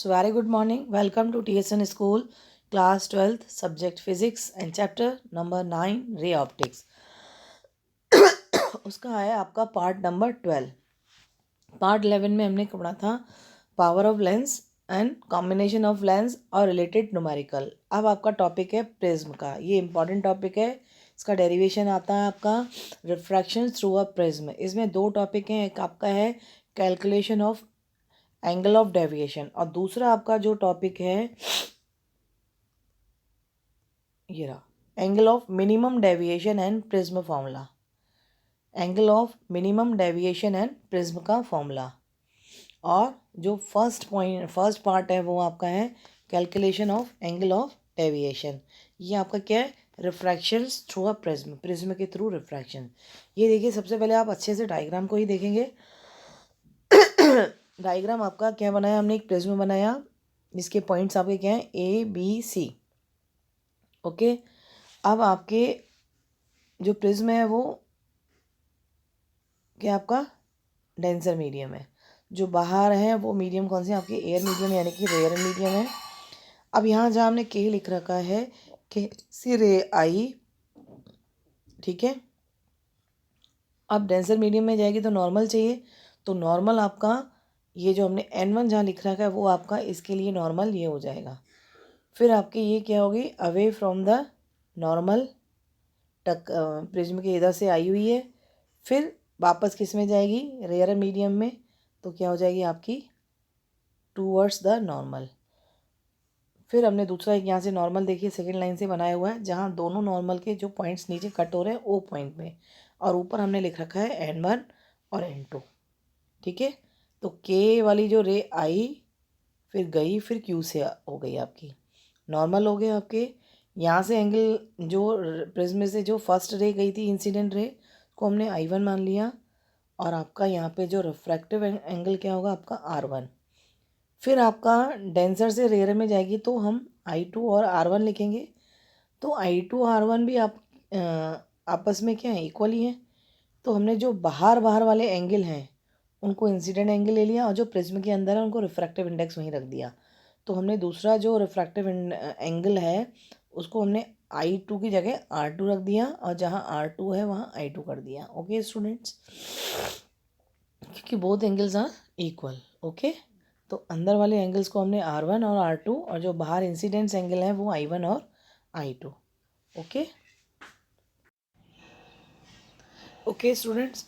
Very good morning. Welcome to TSN School, Class 12th, Subject Physics and Chapter number 9, Ray Optics. उसका है आपका part number 12. Part 11 में हमने पढ़ा था power of lens and combination of lens और related numerical. अब आपका टॉपिक है प्रिज्म का. ये इंपॉर्टेंट टॉपिक है. इसका डेरिवेशन आता है आपका रिफ्रैक्शन थ्रू अ प्रिज्म. इसमें दो टॉपिक हैं. एक आपका है calculation of angle of deviation और दूसरा आपका जो टॉपिक है ये रहा angle of minimum deviation and prism formula. Angle of minimum deviation and prism का फॉर्मूला. और जो फर्स्ट पार्ट है वो आपका है calculation of angle of deviation. ये आपका क्या है refraction through a prism. Prism के थ्रू रिफ्रैक्शन. ये देखिए सबसे पहले आप अच्छे से डायग्राम को ही देखेंगे. डायग्राम आपका क्या बनाया हमने, एक प्रिज्म बनाया जिसके पॉइंट्स आपके क्या हैं ए बी सी. ओके. अब आपके जो प्रिज्म है वो क्या आपका डेंसर मीडियम है. जो बाहर है वो मीडियम कौन से आपके एयर मीडियम यानी कि रेयर मीडियम है. अब यहाँ जहाँ हमने के लिख रखा है के सी रे आई. ठीक है. अब डेंसर मीडियम में जाएगी तो नॉर्मल चाहिए. तो नॉर्मल आपका ये जो हमने N1 जहाँ लिख रखा है वो आपका इसके लिए नॉर्मल ये हो जाएगा. फिर आपकी ये क्या होगी अवे फ्रॉम द नॉर्मल टक प्रिज्म के इधर से आई हुई है. फिर वापस किस में जाएगी रेयर मीडियम में. तो क्या हो जाएगी आपकी टूवर्ड्स द नॉर्मल. फिर हमने दूसरा एक यहाँ से नॉर्मल देखिए सेकेंड लाइन से बनाया हुआ है जहाँ दोनों नॉर्मल के जो पॉइंट्स नीचे कट हो रहे हैं ओ पॉइंट में. और ऊपर हमने लिख रखा है N1 और N2. ठीक है. तो के वाली जो रे आई फिर गई फिर क्यू से हो गई आपकी नॉर्मल हो गए आपके. यहाँ से एंगल जो प्रिज्म से जो फर्स्ट रे गई थी इंसिडेंट रे को हमने I1 मान लिया. और आपका यहाँ पे जो रिफ्रैक्टिव एंगल क्या होगा आपका R1. फिर आपका डेंसर से रेयर में जाएगी तो हम I2 और R1 लिखेंगे. तो I2 R1 भी आप आपस में क्या है इक्वल ही हैं. तो हमने जो बाहर वाले एंगल हैं उनको इंसिडेंट एंगल ले लिया और जो प्रिज्म के अंदर है उनको रिफ्रैक्टिव इंडेक्स वहीं रख दिया. तो हमने दूसरा जो रिफ्रैक्टिव एंगल है उसको हमने I2 की जगह R2 रख दिया और जहाँ R2 है वहाँ I2 कर दिया. ओके स्टूडेंट्स, क्योंकि both angles are equal. Okay. तो अंदर वाले एंगल्स को हमने R1 और R2 और जो बाहर इंसिडेंस एंगल है वो I1 और I2. ओके. ओके स्टूडेंट्स,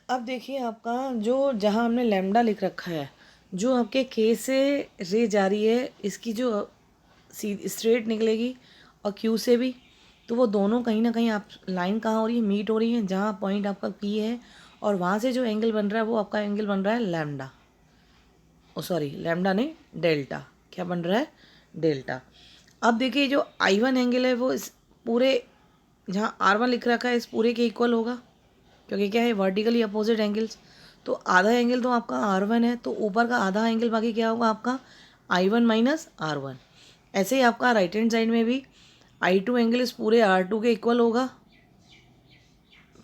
अब देखिए आपका जो जहाँ हमने लैम्डा लिख रखा है जो आपके के से रे जा रही है इसकी जो सीधी स्ट्रेट निकलेगी और क्यू से भी. तो वो दोनों कहीं ना कहीं आप लाइन कहाँ हो रही है मीट हो रही है जहाँ पॉइंट आपका पी है और वहाँ से जो एंगल बन रहा है वो आपका एंगल बन रहा है लैम्डा. ओ सॉरी लैम्डा नहीं डेल्टा. क्या बन रहा है डेल्टा. अब देखिए जो I1 एंगल है वो इस पूरे जहाँ R1 लिख रखा है इस पूरे के इक्वल होगा क्योंकि क्या है वर्टिकली अपोजिट एंगल्स. तो आधा एंगल तो आपका R1 है तो ऊपर का आधा एंगल बाकी क्या होगा आपका I1 माइनस R1. ऐसे ही आपका राइट हैंड साइड में भी I2 एंगल इस पूरे R2 के इक्वल होगा.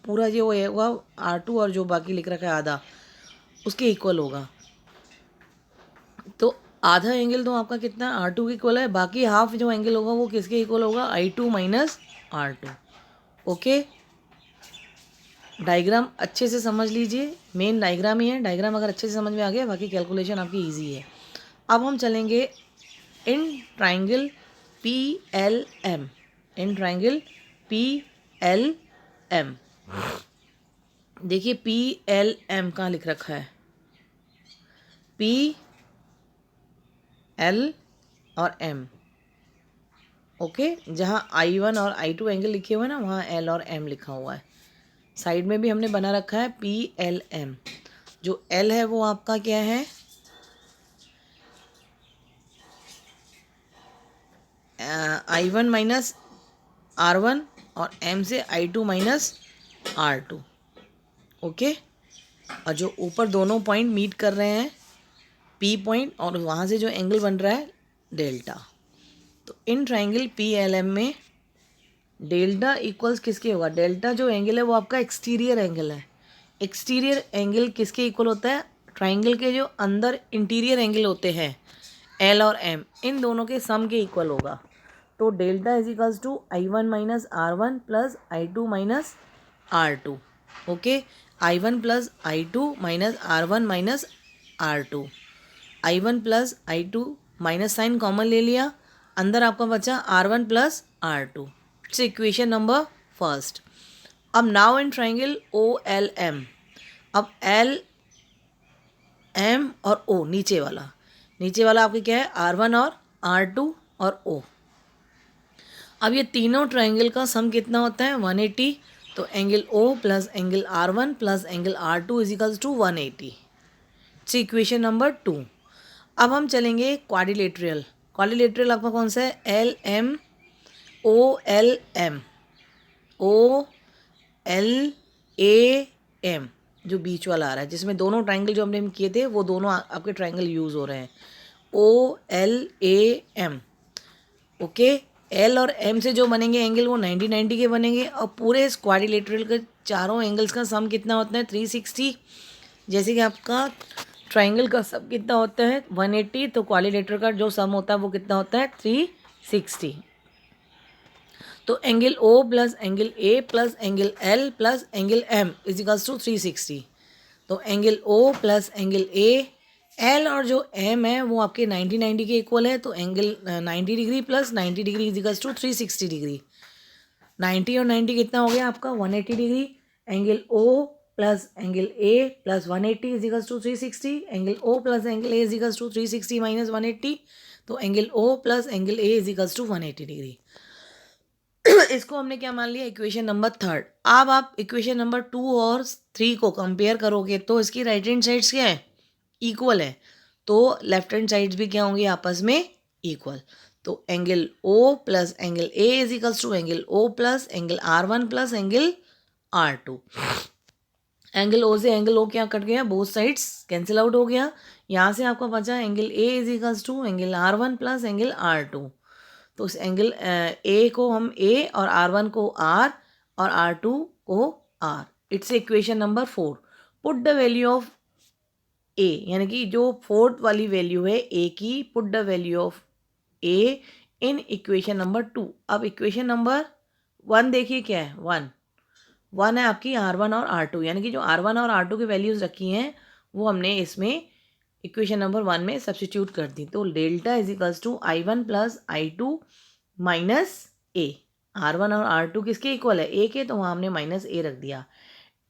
पूरा जो होगा R2 और जो बाकी लिख रखा है आधा उसके इक्वल होगा. तो आधा एंगल तो आपका कितना R2 के इक्वल है. बाकी हाफ जो एंगल होगा वो किसके इक्वल होगा I2 minus R2. Okay. Diagram अच्छे से समझ लीजिए. मेन डायग्राम ही है. डायग्राम अगर अच्छे से समझ में आ गया बाकी कैलकुलेशन आपकी इजी है. अब हम चलेंगे in triangle PLM. In triangle PLM देखिए PLM कहाँ लिख रखा है P L और M. ओके. जहाँ I1 और I2 एंगल लिखे हुए हैं ना वहाँ L और M लिखा हुआ है. साइड में भी हमने बना रखा है PLM. जो L है वो आपका क्या है I1 माइनस R1 और M से I2 माइनस R2. ओके. और जो ऊपर दोनों पॉइंट मीट कर रहे हैं P पॉइंट और वहाँ से जो एंगल बन रहा है डेल्टा. तो इन ट्राइंगल PLM में डेल्टा इक्वल्स किसके होगा. डेल्टा जो एंगल है वो आपका एक्सटीरियर एंगल है. एक्सटीरियर एंगल किसके इक्वल होता है ट्राइंगल के जो अंदर इंटीरियर एंगल होते हैं एल और एम, इन दोनों के सम के इक्वल होगा। तो delta is equals to I1 minus R1 plus I2 minus R2। Okay, I1 plus I2 minus R1 minus R2, I1 plus I2 minus sign common ले लिया, अंदर आपका बचा R1 plus R2। It's equation number first. अब now in triangle OLM, अब L M और O, नीचे वाला आपके क्या है R1 और R2 और O। अब ये तीनों ट्राइंगल का सम कितना होता है 180। तो angle O plus angle R1 plus angle R2 is equals to 180। It's equation number 2। अब हम चलेंगे क्वाड्रिलेटरल आपका कौन सा है LMOLM, OLAM, जो बीच वाला आ रहा है, जिसमें दोनों ट्राइंगल जो हमने किए थे वो दोनों आपके ट्राइंगल यूज़ हो रहे हैं, OLAM। ओके, एल और एम से जो बनेंगे एंगल वो 90 के बनेंगे, और पूरे इस क्वाड्रिलेटरल के चारों एंगल्स का सम कितना होता है 360। जैसे कि आपका ट्राइंगल का सम कितना होता है 180, तो क्वाड्रिलेटरल का जो सम होता है वो कितना होता है 360। तो angle O plus angle A plus angle L plus angle M is equals to 360। तो angle O plus angle A, L और जो M है वो आपके 90 के इक्वल है, तो angle 90 degree plus 90 degree is equals to 360 degree. 90 और 90 कितना हो गया आपका 180 degree. Angle O plus angle A plus 180 is equals to 360। Angle O plus angle A is equals to 360 minus 180, तो angle O plus angle A is equals to 180 degree. इसको हमने क्या मान लिया इक्वेशन नंबर 3। अब आप इक्वेशन नंबर 2 और 3 को कंपेयर करोगे तो इसकी राइट हैंड साइड्स क्या है इक्वल है, तो लेफ्ट हैंड साइड्स भी क्या होंगी आपस में इक्वल। तो angle O plus angle A is equals to angle O plus angle R1 plus angle R2। Angle O से एंगल O क्या कट गया, बोथ साइड्स कैंसिल आउट हो गया। यहाँ से आपका बचा angle A is equals to angle R1 plus angle R2। तो उस एंगल A को हम A और R1 को R और R2 को R। It's equation number 4। Put the value of A, यानी कि जो फोर्थ वाली वैल्यू है A की, put the value of A in equation number 2। अब इक्वेशन नंबर 1 देखिए क्या है 1 है आपकी R1 और R2, यानी कि जो R1 और R2 की वैल्यूज़ रखी हैं वो हमने इसमें इक्वेशन नंबर 1 में सब्स्टिट्यूट कर दी। तो delta is equals to I1 plus I2 minus A। R1 और R2 किसके इक्वल है A के, तो वहाँ हमने माइनस A रख दिया।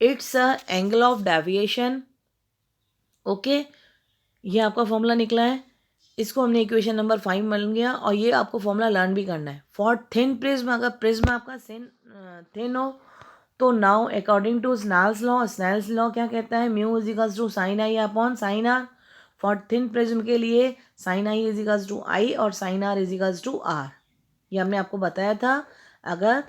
It's a angle of deviation. Okay, ये आपका फॉर्मूला निकला है, इसको हमने इक्वेशन नंबर 5 मिल गया। और ये आपको फॉर्मूला लर्न भी करना है। फॉर थिन प्रिज्म, अगर प्रिज्म आपका थिन हो तो now according to Snell's law क्या कहता है, mu is equals to sine I upon sine r. For thin prism के लिए sine i is equals to i और sine r is equals to r. ये हमने आपको बताया था, अगर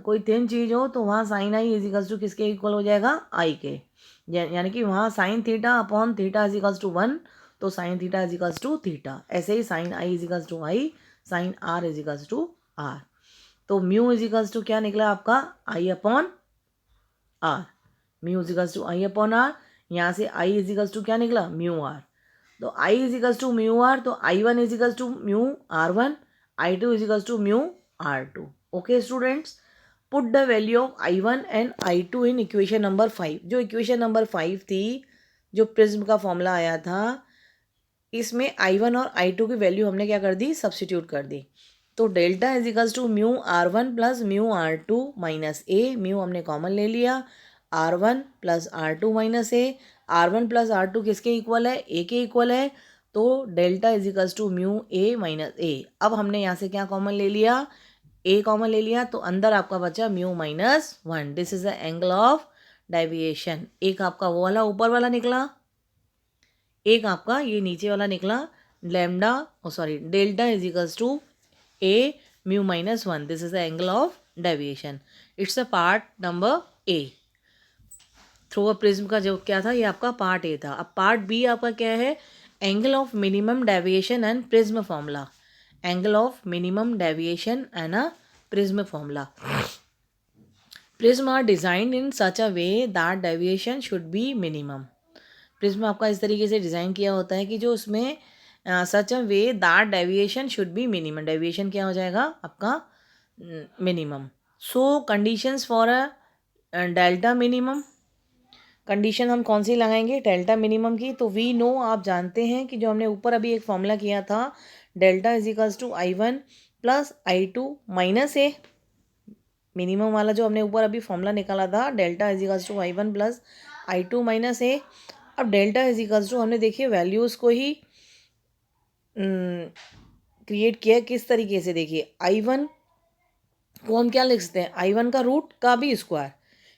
कोई थिन चीज़ हो तो वहाँ sine i is equals to किसके इक्वल हो जाएगा आई के, यानी कि वहाँ sine theta upon theta is equals to 1, तो sine theta is equals to theta. ऐसे ही sine i is equals to i, sine r is equals to r. तो म्यू इज इक्वल्स टू क्या निकला आपका i upon r. Mu is equals to i upon r. यहाँ से आई is equals to क्या निकला म्यू आर। तो i is equals to mu r, तो I1 is equals to mu R1, I2 is equals to mu R2। Okay students, put the value of I1 and I2 in equation number 5। जो equation number 5 थी, जो prism का formula आया था, इसमें I1 और I2 की वैल्यू हमने क्या कर दी सब्स्टिट्यूट कर दी। तो delta is equals to mu R1 plus mu R2 minus A। Mu हमने कॉमन ले लिया, R1 plus R2 minus A। R1 plus R2 किसके इक्वल है A के इक्वल है, तो delta is equals to mu A minus A। अब हमने यहाँ से क्या कॉमन ले लिया A कॉमन ले लिया, तो अंदर आपका बचा mu minus 1। This is the angle of deviation. एक आपका वो वाला ऊपर वाला निकला, एक आपका ये नीचे वाला निकला, lambda delta is equals to A म्यू minus 1। This is the angle of deviation. It's a part number A। Through a prism का जो क्या था, ये आपका पार्ट A था। अब पार्ट B आपका क्या है, angle of minimum deviation and prism formula. Angle of minimum deviation and a prism formula. Prism are designed in such a way that deviation should be minimum. Prism आपका इस तरीके से design किया होता है कि जो उसमें such a way that deviation should be minimum, deviation क्या हो जाएगा आपका minimum. So conditions for a delta minimum, condition हम कौन सी लगाएंगे डेल्टा मिनिमम की, तो वी नो, आप जानते हैं कि जो हमने ऊपर अभी एक फॉर्मूला किया था, delta is equals to I1 plus I2 minus a, minimum वाला जो हमने ऊपर अभी फॉर्मूला निकाला था, delta is equals to I1 plus I2 minus a. अब डेल्टा इज इक्वल्स टू हमने देखिए वैल्यूज़ को ही क्रिएट किया किस तरीके से, देखिए I1 को हम क्या लिख सकते हैं, I1 का रूट का भी स्क्वायर,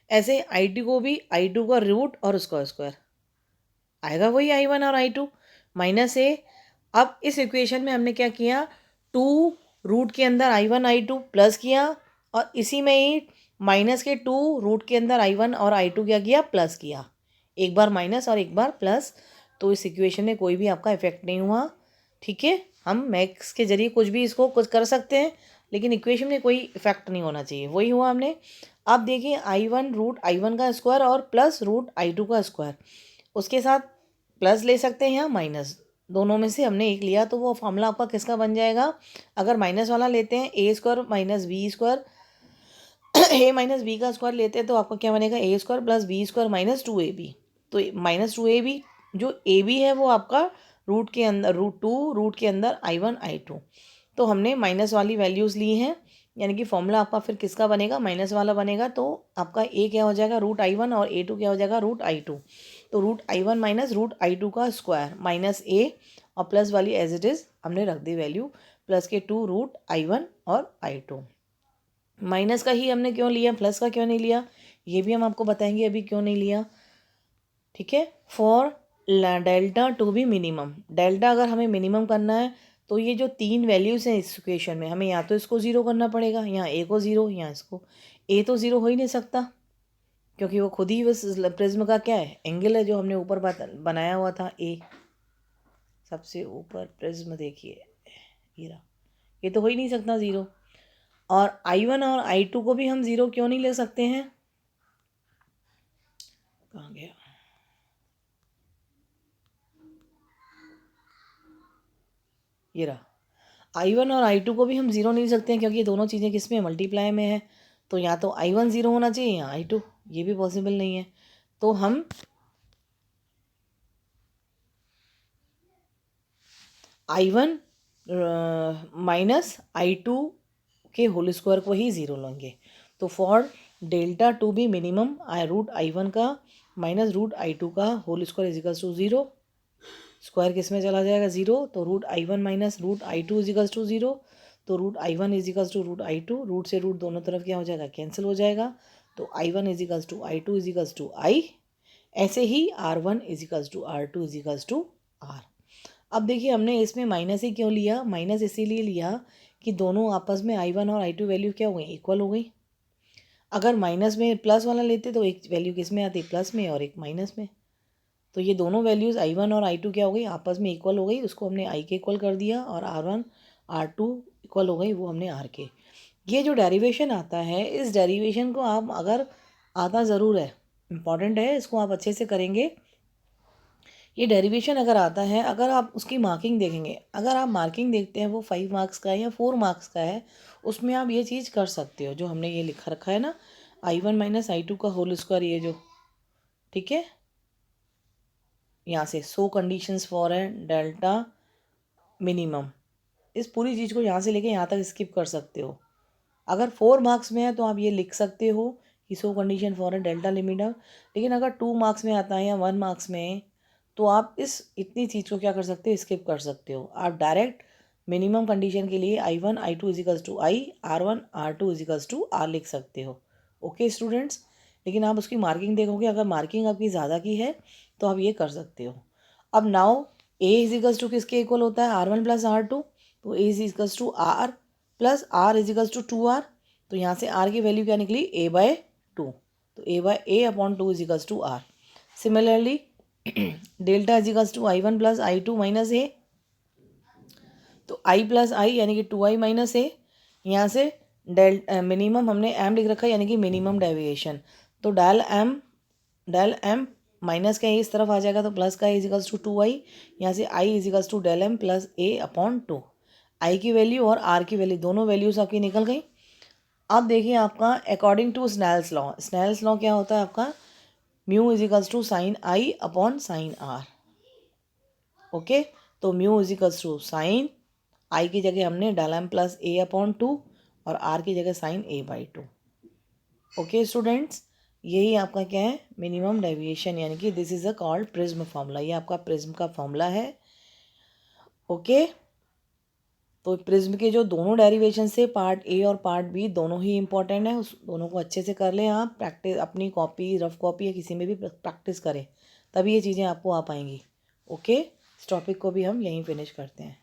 ऐसे I2 को भी I2 का रूट और उसका स्क्वायर आएगा, वही I1 और I2 माइनस ए। अब इस इक्वेशन में हमने क्या किया, 2 रूट के अंदर I1 I2 प्लस किया, और इसी में ही माइनस के 2 रूट के अंदर I1 और I2 क्या किया, प्लस किया, एक बार माइनस और एक बार प्लस। तो इस इक्वेशन में कोई भी आपका इफेक्ट नहीं हुआ, ठीक है। हम मैक्स के जरिए कुछ भी इसको कुछ कर सकते हैं, लेकिन इक्वेशन में कोई इफेक्ट नहीं होना चाहिए, वही हुआ हमने। अब देखिए I1 रूट I1 का स्क्वायर और प्लस रूट I2 का स्क्वायर, उसके साथ प्लस ले सकते हैं या माइनस, दोनों में से हमने एक लिया, तो वो फॉर्मूला आपका किसका बन जाएगा, अगर माइनस वाला लेते हैं a square minus b square, a minus b का स्क्वायर लेते हैं तो आपका क्या बनेगा, a square plus b square minus 2ab। तो माइनस 2ab, जो ए बी है वो आपका रूट के अंदर रूट रूट के अंदर I1 I2, तो हमने माइनस वाली वैल्यूज़ ली हैं, यानी कि फॉर्मूला आपका फिर किसका बनेगा, माइनस वाला बनेगा। तो आपका ए क्या हो जाएगा, रूट I1, और A2 क्या हो जाएगा, रूट I2। तो root I1 minus root I2 का स्क्वायर माइनस ए, और प्लस वाली एज इट इज़ हमने रख दी वैल्यू, प्लस के 2 रूट I1 और I2। माइनस का ही हमने क्यों लिया, प्लस का क्यों नहीं लिया, ये भी हम आपको बताएंगे अभी क्यों नहीं लिया, ठीक है। For delta to be minimum, delta अगर हमें मिनिमम करना है तो ये जो 3 वैल्यूज़ हैं इस इक्वेशन में, हमें या तो इसको ज़ीरो करना पड़ेगा, यहाँ ए को ज़ीरो, यहाँ इसको, ए तो ज़ीरो हो ही नहीं सकता क्योंकि वो खुद ही उस प्रिज्म का क्या है, एंगल है, जो हमने ऊपर बनाया हुआ था ए, सबसे ऊपर प्रिज्म देखिए ये रहा, ये तो हो ही नहीं सकता ज़ीरो। और I1 और I2 को भी हम ज़ीरो क्यों नहीं ले सकते हैं, कहाँ गया, ये रहा, I1 और I2 को भी हम ज़ीरो नहीं ले सकते हैं क्योंकि ये दोनों चीज़ें किस में, मल्टीप्लाई में है। तो या तो I1 ज़ीरो होना चाहिए या I2, ये भी पॉसिबल नहीं है। तो हम I1 माइनस I2 के होल स्क्वायर को ही ज़ीरो लेंगे। तो for delta to be minimum, root I1 का माइनस रूट I2 का whole square is equals to zero, square किस में चला जाएगा, ज़ीरो, तो root I1 minus root I2 is equals to zero, तो root I1 is equals to root I2, root से root दोनों तरफ क्या हो जाएगा, कैंसिल हो जाएगा। तो I1 is equals to I2 is equals to I, ऐसे ही R1 is equals to R2 is equals to R। अब देखिए हमने इसमें माइनस ही क्यों लिया, माइनस इसीलिए लिया कि दोनों आपस में I1 और I2 वैल्यू क्या हो गई, इक्वल हो गई। अगर माइनस में प्लस वाला लेते तो एक वैल्यू किस में आती, प्लस में, और एक माइनस में। तो ये दोनों वैल्यूज़ I1 और I2 क्या हो गई, आपस में इक्वल हो गई, उसको हमने I के इक्वल कर दिया, और R1 R2 इक्वल हो गई, वो हमने R के। ये जो डेरिवेशन आता है, इस डेरिवेशन को आप अगर आता ज़रूर है, इम्पॉर्टेंट है, इसको आप अच्छे से करेंगे। ये डेरिवेशन अगर आता है, अगर आप उसकी मार्किंग देखेंगे, अगर आप मार्किंग देखते हैं वो 5 मार्क्स का है या 4 मार्क्स का है, उसमें आप ये चीज़ कर सकते हो जो हमने ये लिखा रखा है ना, I1 माइनस I2 का होल स्क्वायर, ये जो, ठीक है, यहाँ से सो कंडीशंस फॉर है डेल्टा मिनिमम, इस पूरी चीज़ को यहाँ से लेके यहाँ तक स्किप कर सकते हो। अगर 4 मार्क्स में है तो आप ये लिख सकते हो कि सो कंडीशन फॉर है डेल्टा लिमिटर, लेकिन अगर 2 मार्क्स में आता है या 1 मार्क्स में, तो आप इस इतनी चीज़ को क्या कर सकते हो, स्किप कर सकते हो। आप डायरेक्ट मिनिमम कंडीशन के लिए I1 I2 is equals to I, R1 R2 is equals to R लिख सकते हो। ओके स्टूडेंट्स, लेकिन आप उसकी मार्किंग देखोगे, अगर मार्किंग आपकी ज़्यादा की है तो आप ये कर सकते हो। अब नाउ A इजिकल्स टू किसके इक्वल होता है, R1 प्लस R2, तो A is equals to R plus R is equals to 2R, तो यहाँ से R की वैल्यू क्या निकली, A/2, तो A/2 is equals to R। Similarly delta is equals to I1 plus I2 minus A, तो I प्लस I यानी कि 2I माइनस A, यहाँ से मिनिमम हमने M लिख रखा है यानी कि मिनिमम डेविएशन, तो डेल M माइनस का ए इस तरफ आ जाएगा तो प्लस का ए इजिकल्स टू 2i, यहाँ से i is equals to del M plus A upon 2। I की वैल्यू और आर की वैल्यू दोनों वैल्यूज आपकी निकल गई। अब देखिए आपका अकॉर्डिंग टू स्नेल्स लॉ क्या होता है आपका, mu is equals to sine I upon sine R. Okay, तो mu is equals to sine I की जगह हमने डाला एम प्लस ए अपॉन 2 और आर की जगह sine A by 2। Okay students, यही आपका क्या है, मिनिमम डेविएशन, यानी कि this is a called prism formula. ये आपका प्रिज्म का फॉर्मूला है। ओके, तो प्रिज्म के जो दोनों डेरिवेशन से पार्ट ए और पार्ट बी दोनों ही इंपॉर्टेंट है, उस दोनों को अच्छे से कर लें आप, प्रैक्टिस अपनी कॉपी, रफ कॉपी या किसी में भी प्रैक्टिस करें, तभी ये चीज़ें आपको आ पाएंगी। ओके, इस टॉपिक को भी हम यहीं फिनिश करते हैं।